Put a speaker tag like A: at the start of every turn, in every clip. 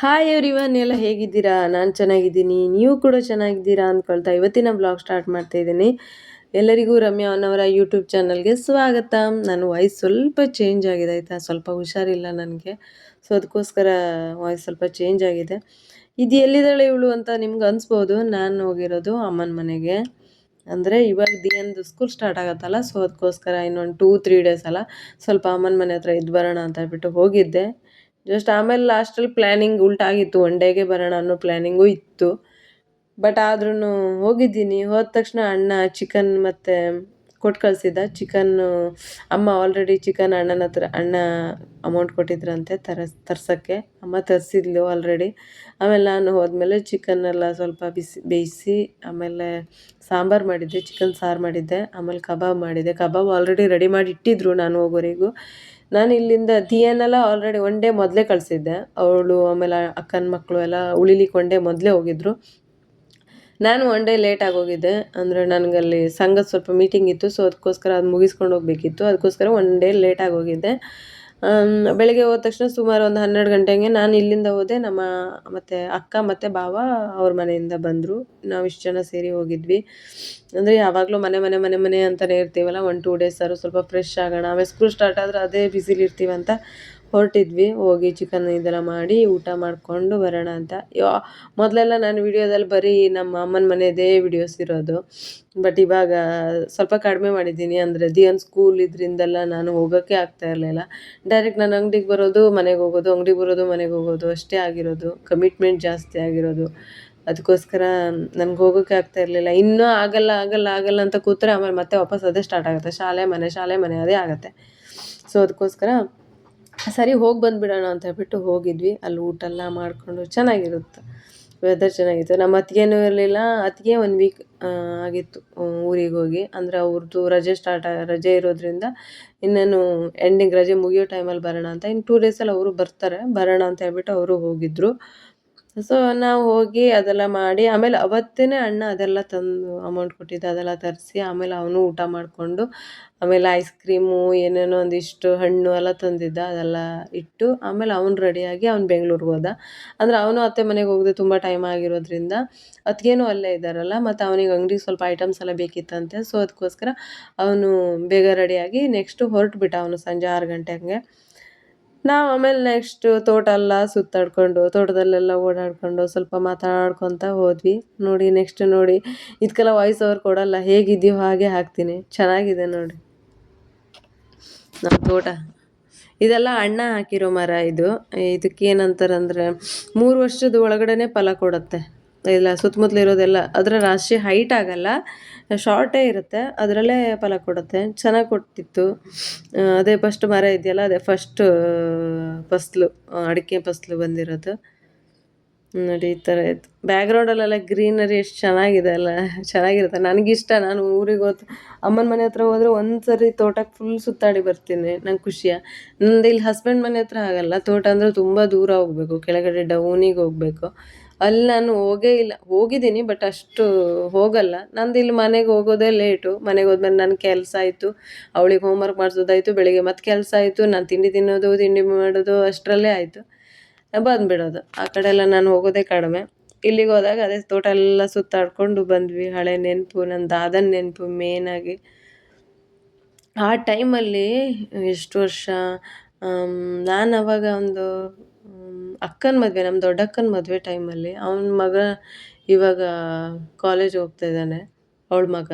A: Hi everyone, ಎಲ್ಲ ಹೇಗಿದ್ದೀರಾ? ನಾನು ಚೆನ್ನಾಗಿದ್ದೀನಿ, ನೀವು ಕೂಡ ಚೆನ್ನಾಗಿದ್ದೀರಾ ಅಂದ್ಕೊಳ್ತಾ ಇವತ್ತಿನ ಬ್ಲಾಗ್ ಸ್ಟಾರ್ಟ್ ಮಾಡ್ತಾ ಇದ್ದೀನಿ. ಎಲ್ಲರಿಗೂ ರಮ್ಯಾ ಅವರ ಯೂಟ್ಯೂಬ್ ಚಾನಲ್ಗೆ ಸ್ವಾಗತ. ನನ್ನ ವಾಯ್ಸ್ ಸ್ವಲ್ಪ ಚೇಂಜ್ ಆಗಿದೆ ಆಯಿತಾ, ಸ್ವಲ್ಪ ಹುಷಾರಿಲ್ಲ ನನಗೆ, ಸೊ ಅದಕ್ಕೋಸ್ಕರ ವಾಯ್ಸ್ ಸ್ವಲ್ಪ ಚೇಂಜ್ ಆಗಿದೆ. ಇದು ಎಲ್ಲಿದ್ದಾಳೆ ಇವಳು ಅಂತ ನಿಮ್ಗೆ ಅನಿಸ್ಬೋದು. ನಾನು ಹೋಗಿರೋದು ಅಮ್ಮನ ಮನೆಗೆ, ಅಂದರೆ ಇವಾಗ ದಿಯಂದು ಸ್ಕೂಲ್ ಸ್ಟಾರ್ಟ್ ಆಗುತ್ತಲ್ಲ, ಸೊ ಅದಕ್ಕೋಸ್ಕರ ಇನ್ನೊಂದು 2-3 ಡೇಸ್ ಅಲ್ಲ, ಸ್ವಲ್ಪ ಅಮ್ಮನ ಮನೆ ಹತ್ರ ಇದ್ದು ಬರೋಣ ಅಂತ ಹೇಳ್ಬಿಟ್ಟು ಹೋಗಿದ್ದೆ. ಜಸ್ಟ್ ಆಮೇಲೆ ಲಾಸ್ಟಲ್ಲಿ ಪ್ಲ್ಯಾನಿಂಗ್ ಉಲ್ಟಾಗಿತ್ತು, ಒನ್ ಡೇಗೆ ಬರೋಣ ಅನ್ನೋ ಪ್ಲ್ಯಾನಿಂಗು ಇತ್ತು. ಬಟ್ ಆದ್ರೂ ಹೋಗಿದ್ದೀನಿ. ಹೋದ ತಕ್ಷಣ ಅಣ್ಣ ಚಿಕನ್ ಮತ್ತು ಕೊಟ್ಟು ಕಳಿಸಿದ್ದ. ಚಿಕನ್ನು ಅಮ್ಮ ಆಲ್ರೆಡಿ ಚಿಕನ್ ಅಣ್ಣ ಅಮೌಂಟ್ ಕೊಟ್ಟಿದ್ರಂತೆ ತರ್ಸೋಕ್ಕೆ. ಅಮ್ಮ ತರಿಸಿದ್ಲು ಆಲ್ರೆಡಿ. ಆಮೇಲೆ ನಾನು ಹೋದ್ಮೇಲೆ ಚಿಕನ್ನೆಲ್ಲ ಸ್ವಲ್ಪ ಬೇಯಿಸಿ ಆಮೇಲೆ ಸಾಂಬಾರು ಮಾಡಿದ್ದೆ, ಚಿಕನ್ ಸಾರು ಮಾಡಿದ್ದೆ, ಆಮೇಲೆ ಕಬಾಬ್ ಮಾಡಿದ್ದೆ. ಕಬಾಬ್ ಆಲ್ರೆಡಿ ರೆಡಿ ಮಾಡಿ ಇಟ್ಟಿದ್ರು ನಾನು ಹೋಗೋವರೆಗೂ. ನಾನು ಇಲ್ಲಿಂದ ದಿಯನ್ನೆಲ್ಲ ಆಲ್ರೆಡಿ ಒನ್ ಡೇ ಮೊದಲೇ ಕಳಿಸಿದ್ದೆ. ಅವಳು ಆಮೇಲೆ ಅಕ್ಕನ ಮಕ್ಕಳು ಎಲ್ಲ ಉಳಿಲಿಕ್ಕೆ ಒನ್ ಡೇ ಮೊದಲೇ ಹೋಗಿದ್ರು. ನಾನು ಒನ್ ಡೇ ಲೇಟಾಗಿ ಹೋಗಿದ್ದೆ, ಅಂದರೆ ನನಗಲ್ಲಿ ಸಂಘದ ಸ್ವಲ್ಪ ಮೀಟಿಂಗ್ ಇತ್ತು, ಸೊ ಅದಕ್ಕೋಸ್ಕರ ಅದು ಮುಗಿಸ್ಕೊಂಡು ಹೋಗಬೇಕಿತ್ತು. ಅದಕ್ಕೋಸ್ಕರ ಒನ್ ಡೇ ಲೇಟಾಗಿ ಹೋಗಿದ್ದೆ. ಬೆಳಗ್ಗೆ ಹೋದ ತಕ್ಷಣ ಸುಮಾರು ಒಂದು 12 ಗಂಟೆಗೆ ನಾನು ಇಲ್ಲಿಂದ ಹೋದೆ. ಮತ್ತು ಅಕ್ಕ ಮತ್ತು ಭಾವ ಅವ್ರ ಮನೆಯಿಂದ ಬಂದರು. ನಾವು ಇಷ್ಟು ಜನ ಸೇರಿ ಹೋಗಿದ್ವಿ. ಅಂದರೆ ಯಾವಾಗಲೂ ಮನೆ ಅಂತಲೇ ಇರ್ತೀವಲ್ಲ, 1-2 ಡೇಸ್ ಸ್ವಲ್ಪ ಫ್ರೆಶ್ ಆಗೋಣ, ಆಮೇಲೆ ಸ್ಕೂಲ್ ಸ್ಟಾರ್ಟ್ ಆದರೆ ಅದೇ ಬಿಸಿಲಿರ್ತೀವಂತ ಹೊರಟಿದ್ವಿ. ಹೋಗಿ ಚಿಕನ್ ಇದೆಲ್ಲ ಮಾಡಿ ಊಟ ಮಾಡಿಕೊಂಡು ಬರೋಣ ಅಂತ. ಮೊದಲೆಲ್ಲ ನಾನು ವಿಡಿಯೋದಲ್ಲಿ ಬರೀ ನಮ್ಮ ಅಮ್ಮನ ಮನೆಯದೇ ವಿಡಿಯೋಸ್ ಇರೋದು. ಬಟ್ ಇವಾಗ ಸ್ವಲ್ಪ ಕಡಿಮೆ ಮಾಡಿದ್ದೀನಿ. ಅಂದರೆ ದಿಯನ್ ಸ್ಕೂಲ್ ಇದರಿಂದೆಲ್ಲ ನಾನು ಹೋಗೋಕ್ಕೆ ಆಗ್ತಾ ಇರಲಿಲ್ಲ. ಡೈರೆಕ್ಟ್ ನಾನು ಅಂಗಡಿಗೆ ಬರೋದು, ಮನೆಗೆ ಹೋಗೋದು, ಅಂಗಡಿಗೆ ಬರೋದು, ಮನೆಗೆ ಹೋಗೋದು ಅಷ್ಟೇ ಆಗಿರೋದು. ಕಮಿಟ್ಮೆಂಟ್ ಜಾಸ್ತಿ ಆಗಿರೋದು. ಅದಕ್ಕೋಸ್ಕರ ನನಗೆ ಹೋಗೋಕ್ಕೆ ಆಗ್ತಾ ಇರಲಿಲ್ಲ. ಇನ್ನೂ ಆಗಲ್ಲ ಅಂತ ಕೂತ್ರೆ ಆಮೇಲೆ ಮತ್ತೆ ವಾಪಸ್ ಅದೇ ಸ್ಟಾರ್ಟ್ ಆಗುತ್ತೆ, ಶಾಲೆ ಮನೆ ಅದೇ ಆಗುತ್ತೆ. ಸೊ ಅದಕ್ಕೋಸ್ಕರ ಸರಿ ಹೋಗಿ ಬಂದುಬಿಡೋಣ ಅಂತ ಹೇಳ್ಬಿಟ್ಟು ಹೋಗಿದ್ವಿ. ಅಲ್ಲಿ ಊಟ ಎಲ್ಲ ಮಾಡಿಕೊಂಡು ಚೆನ್ನಾಗಿರುತ್ತೆ, ವೆದರ್ ಚೆನ್ನಾಗಿತ್ತು. ನಮ್ಮ ಅತ್ತಿಗೆನೂ ಇರಲಿಲ್ಲ. ಅತ್ತಿಗೆ 1 ವೀಕ್ ಆಗಿತ್ತು ಊರಿಗೆ ಹೋಗಿ. ಅಂದರೆ ಅವ್ರದ್ದು ರಜೆ ಇರೋದ್ರಿಂದ ಇನ್ನೇನು ಎಂಡಿಂಗ್ ರಜೆ ಮುಗಿಯೋ ಟೈಮಲ್ಲಿ ಬರೋಣ ಅಂತ, ಇನ್ನು 2 ಡೇಸಲ್ಲಿ ಅವರು ಬರೋಣ ಅಂತ ಹೇಳ್ಬಿಟ್ಟು ಅವರು ಹೋಗಿದ್ದರು. ಸೊ ನಾವು ಹೋಗಿ ಅದೆಲ್ಲ ಮಾಡಿ ಆಮೇಲೆ ಅವತ್ತೇ ಅಣ್ಣ ಅದೆಲ್ಲ ತಂದು ಅಮೌಂಟ್ ಕೊಟ್ಟಿದ್ದ, ಅದೆಲ್ಲ ತರಿಸಿ ಆಮೇಲೆ ಅವನು ಊಟ ಮಾಡಿಕೊಂಡು ಆಮೇಲೆ ಐಸ್ ಕ್ರೀಮು ಏನೇನೋ ಒಂದಿಷ್ಟು ಹಣ್ಣು ಎಲ್ಲ ತಂದಿದ್ದ, ಅದೆಲ್ಲ ಇಟ್ಟು ಆಮೇಲೆ ಅವ್ನು ರೆಡಿಯಾಗಿ ಅವ್ನು ಬೆಂಗ್ಳೂರಿಗೆ ಹೋದ. ಅಂದರೆ ಅವನು ಅತ್ತೆ ಮನೆಗೆ ಹೋಗದೆ ತುಂಬ ಟೈಮ್ ಆಗಿರೋದ್ರಿಂದ ಅತ್ತಿಗೆನೂ ಅಲ್ಲೇ ಇದ್ದಾರಲ್ಲ, ಮತ್ತು ಅವನಿಗೆ ಅಂಗಡಿಗೆ ಸ್ವಲ್ಪ ಐಟಮ್ಸ್ ಎಲ್ಲ ಬೇಕಿತ್ತಂತೆ. ಸೊ ಅದಕ್ಕೋಸ್ಕರ ಅವನು ಬೇಗ ರೆಡಿಯಾಗಿ ನೆಕ್ಸ್ಟು ಹೊರಟುಬಿಟ್ಟ ಅವನು ಸಂಜೆ 6 ಗಂಟೆಗೆ. ನಾವು ಆಮೇಲೆ ನೆಕ್ಸ್ಟು ತೋಟ ಎಲ್ಲ ಸುತ್ತಾಡಿಕೊಂಡು, ತೋಟದಲ್ಲೆಲ್ಲ ಓಡಾಡಿಕೊಂಡು ಸ್ವಲ್ಪ ಮಾತಾಡ್ಕೊತ ಹೋದ್ವಿ. ನೋಡಿ ಇದಕ್ಕೆಲ್ಲ ವಾಯ್ಸ್ ಓವರ್ ಕೊಡಲ್ಲ, ಹೇಗಿದೆಯೋ ಹಾಗೆ ಹಾಕ್ತೀನಿ. ಚೆನ್ನಾಗಿದೆ ನೋಡಿ ನಮ್ಮ ತೋಟ. ಇದೆಲ್ಲ ಅಣ್ಣ ಹಾಕಿರೋ ಮರ ಇದು. ಇದಕ್ಕೇನಂತಾರಂದರೆ 3 ವರ್ಷದ ಒಳಗಡೆ ಫಲ ಕೊಡುತ್ತೆ. ಇಲ್ಲ ಸುತ್ತಮುತ್ತಲು ಇರೋದೆಲ್ಲ ಅದರ ರಾಶಿ ಹೈಟ್ ಆಗಲ್ಲ, ಶಾರ್ಟೇ ಇರುತ್ತೆ, ಅದರಲ್ಲೇ ಫಲ ಕೊಡುತ್ತೆ. ಚೆನ್ನಾಗಿ ಕೊಟ್ಟಿತ್ತು. ಅದೇ ಫಸ್ಟ್ ಮರ ಇದೆಯಲ್ಲ, ಅದೇ ಫಸ್ಟು ಫಸಲು, ಅಡಿಕೆ ಫಸಲು ಬಂದಿರೋದು. ನೋಡಿ ಈ ಥರ ಇತ್ತು. ಬ್ಯಾಕ್ಗ್ರೌಂಡಲ್ಲೆಲ್ಲ ಗ್ರೀನರಿ ಎಷ್ಟು ಚೆನ್ನಾಗಿದೆ ಅಲ್ಲ, ಚೆನ್ನಾಗಿರುತ್ತೆ. ನನಗಿಷ್ಟ. ನಾನು ಊರಿಗೆ ಅಮ್ಮನ ಮನೆ ಹತ್ರ ಹೋದರೆ ಒಂದು ಸರಿ ತೋಟಕ್ಕೆ ಫುಲ್ ಸುತ್ತಾಡಿ ಬರ್ತೀನಿ, ನಂಗೆ ಖುಷಿಯ. ನಂದು ಇಲ್ಲಿ ಹಸ್ಬೆಂಡ್ ಮನೆ ಹತ್ರ ಆಗಲ್ಲ, ತೋಟ ಅಂದರೆ ತುಂಬ ದೂರ ಹೋಗಬೇಕು, ಕೆಳಗಡೆ ಡೌನಿಗೆ ಹೋಗಬೇಕು. ಅಲ್ಲಿ ನಾನು ಹೋಗೇ ಇಲ್ಲ, ಹೋಗಿದ್ದೀನಿ ಬಟ್ ಅಷ್ಟು ಹೋಗಲ್ಲ. ನಂದು ಇಲ್ಲಿ ಮನೆಗೆ ಹೋಗೋದೇ ಲೇಟು. ಮನೆಗೆ ಹೋದ್ಮೇಲೆ ನನ್ನ ಕೆಲಸ ಆಯಿತು, ಅವಳಿಗೆ ಹೋಮ್ವರ್ಕ್ ಮಾಡಿಸೋದಾಯಿತು, ಬೆಳಿಗ್ಗೆ ಮತ್ತೆ ಕೆಲಸ ಆಯಿತು, ನಾನು ತಿಂಡಿ ಮಾಡೋದು ಅಷ್ಟರಲ್ಲೇ ಆಯಿತು, ಬಂದುಬಿಡೋದು. ಆ ಕಡೆ ಎಲ್ಲ ನಾನು ಹೋಗೋದೇ ಕಡಿಮೆ. ಇಲ್ಲಿಗೆ ಹೋದಾಗ ಅದೇ ತೋಟ ಎಲ್ಲ ಸುತ್ತಾಡ್ಕೊಂಡು ಬಂದ್ವಿ. ಹಳೆ ನೆನಪು, ನನ್ನ ದಾದನ ನೆನಪು ಮೇಯ್ನಾಗಿ. ಆ ಟೈಮಲ್ಲಿ ಎಷ್ಟು ವರ್ಷ, ನಾನು ಅವಾಗ ಒಂದು ಅಕ್ಕನ ಮದುವೆ, ನಮ್ಮ ದೊಡ್ಡಕ್ಕನ ಮದುವೆ ಟೈಮಲ್ಲಿ ಅವನ ಮಗ ಇವಾಗ ಕಾಲೇಜ್ ಹೋಗ್ತಾ ಇದ್ದಾನೆ, ಅವಳ ಮಗ.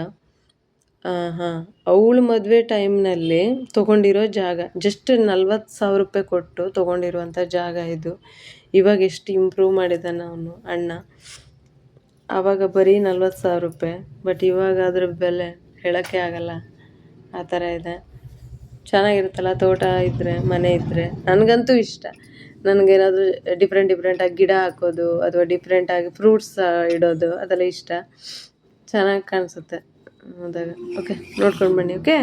A: ಹಾಂ, ಅವಳ ಮದುವೆ ಟೈಮ್ನಲ್ಲಿ ತೊಗೊಂಡಿರೋ ಜಾಗ, ಜಸ್ಟ್ 40,000 ರೂಪಾಯಿ ಕೊಟ್ಟು ತೊಗೊಂಡಿರುವಂಥ ಜಾಗ ಇದು. ಇವಾಗ ಎಷ್ಟು ಇಂಪ್ರೂವ್ ಮಾಡಿದ್ದಾನೆ ಅವನು ಅಣ್ಣ. ಆವಾಗ ಬರೀ 40,000 ರೂಪಾಯಿ, ಬಟ್ ಇವಾಗ ಅದ್ರ ಬೆಲೆ ಹೇಳೋಕ್ಕೆ ಆಗಲ್ಲ, ಆ ಥರ ಇದೆ. ಚೆನ್ನಾಗಿರುತ್ತಲ್ಲ ತೋಟ ಇದ್ದರೆ, ಮನೆ ಇದ್ದರೆ. ನನಗಂತೂ ಇಷ್ಟ. ನನಗೇನಾದರೂ ಡಿಫ್ರೆಂಟಾಗಿ ಗಿಡ ಹಾಕೋದು ಅಥವಾ ಡಿಫ್ರೆಂಟಾಗಿ ಫ್ರೂಟ್ಸ್ ಇಡೋದು ಅದೆಲ್ಲ ಇಷ್ಟ. ಚೆನ್ನಾಗಿ ಕಾಣಿಸುತ್ತೆ ಹೋದಾಗ. ಓಕೆ, ನೋಡ್ಕೊಂಡು ಬನ್ನಿ. ಓಕೆ.